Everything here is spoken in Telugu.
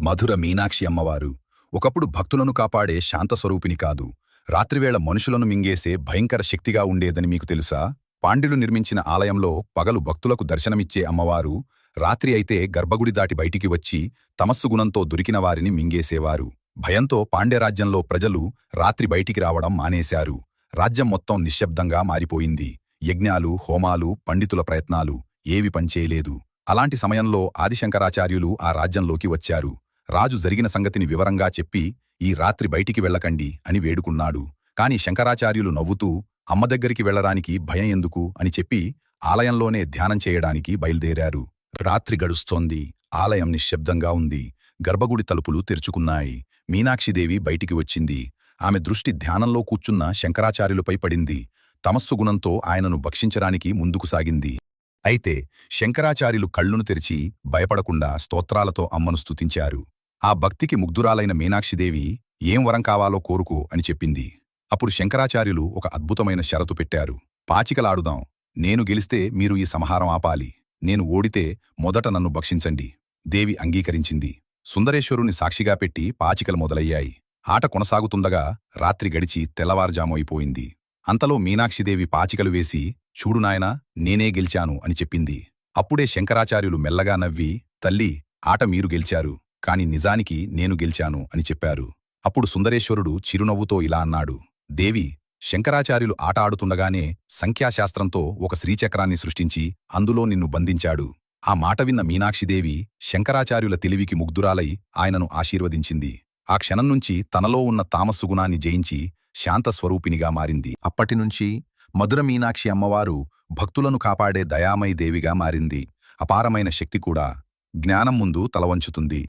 మధుర మీనాక్షి అమ్మవారు ఒకప్పుడు భక్తులను కాపాడే శాంతస్వరూపిణి కాదు, రాత్రివేళ మనుషులను మింగేసే భయంకర శక్తిగా ఉండేదని మీకు తెలుసా? పాండ్యులు నిర్మించిన ఆలయంలో పగలు భక్తులకు దర్శనమిచ్చే అమ్మవారు రాత్రి అయితే గర్భగుడి దాటి బయటికి వచ్చి తమస్సుగుణంతో దొరికిన వారిని మింగేసేవారు. భయంతో పాండ్యరాజ్యంలో ప్రజలు రాత్రి బయటికి రావడం మానేశారు. రాజ్యం మొత్తం నిశ్శబ్దంగా మారిపోయింది. యజ్ఞాలు, హోమాలు, పండితుల ప్రయత్నాలు ఏవి పనిచేయలేదు. అలాంటి సమయంలో ఆదిశంకరాచార్యులు ఆ రాజ్యంలోకి వచ్చారు. రాజు జరిగిన సంగతిని వివరంగా చెప్పి ఈ రాత్రి బయటికి వెళ్ళకండి అని వేడుకున్నాడు. కాని శంకరాచార్యులు నవ్వుతూ అమ్మ దగ్గరికి వెళ్లడానికి భయం ఎందుకు అని చెప్పి ఆలయంలోనే ధ్యానం చేయడానికి బయలుదేరారు. రాత్రి గడుస్తోంది. ఆలయం నిశ్శబ్దంగా ఉంది. గర్భగుడి తలుపులు తెరుచుకున్నాయి. మీనాక్షిదేవి బయటికి వచ్చింది. ఆమె దృష్టి ధ్యానంలో కూర్చున్న శంకరాచార్యులపై పడింది. తమస్సుగుణంతో ఆయనను భక్షించడానికి ముందుకు సాగింది. అయితే శంకరాచార్యులు కళ్ళును తెరిచి భయపడకుండా స్తోత్రాలతో అమ్మను స్తుతించారు. ఆ భక్తికి ముగ్ధురాలైన మీనాక్షిదేవి ఏం వరం కావాలో కోరుకో అని చెప్పింది. అప్పుడు శంకరాచార్యులు ఒక అద్భుతమైన షరతు పెట్టారు. పాచికలాడుదాం. నేను గెలిస్తే మీరు ఈ సంహారం ఆపాలి. నేను ఓడితే మొదట నన్ను భక్షించండి. దేవి అంగీకరించింది. సుందరేశ్వరుని సాక్షిగా పెట్టి పాచికలు మొదలయ్యాయి. ఆట కొనసాగుతుండగా రాత్రి గడిచి తెల్లవారుజామైపోయింది. అంతలో మీనాక్షిదేవి పాచికలు వేసి, చూడు నాయనా, నేనే గెలిచాను అని చెప్పింది. అప్పుడే శంకరాచార్యులు మెల్లగా నవ్వి, తల్లి, ఆట మీరు గెలిచారు, కాని నిజానికి నేను గెలిచాను అని చెప్పారు. అప్పుడు సుందరేశ్వరుడు చిరునవ్వుతో ఇలా అన్నాడు. దేవి, శంకరాచార్యులు ఆట ఆడుతుండగానే సంఖ్యాశాస్త్రంతో ఒక శ్రీచక్రాన్ని సృష్టించి అందులో నిన్ను బంధించాడు. ఆ మాట విన్న మీనాక్షిదేవి శంకరాచార్యుల తెలివికి ముగ్ధురాలై ఆయనను ఆశీర్వదించింది. ఆ క్షణం నుంచి తనలో ఉన్న తామస్సుగుణాన్ని జయించి శాంతస్వరూపినిగా మారింది. అప్పటినుంచి మధుర మీనాక్షి అమ్మవారు భక్తులను కాపాడే దయామయీ దేవిగా మారింది. అపారమైన శక్తి కూడా. జ్ఞానం ముందు తలవంచుతుంది.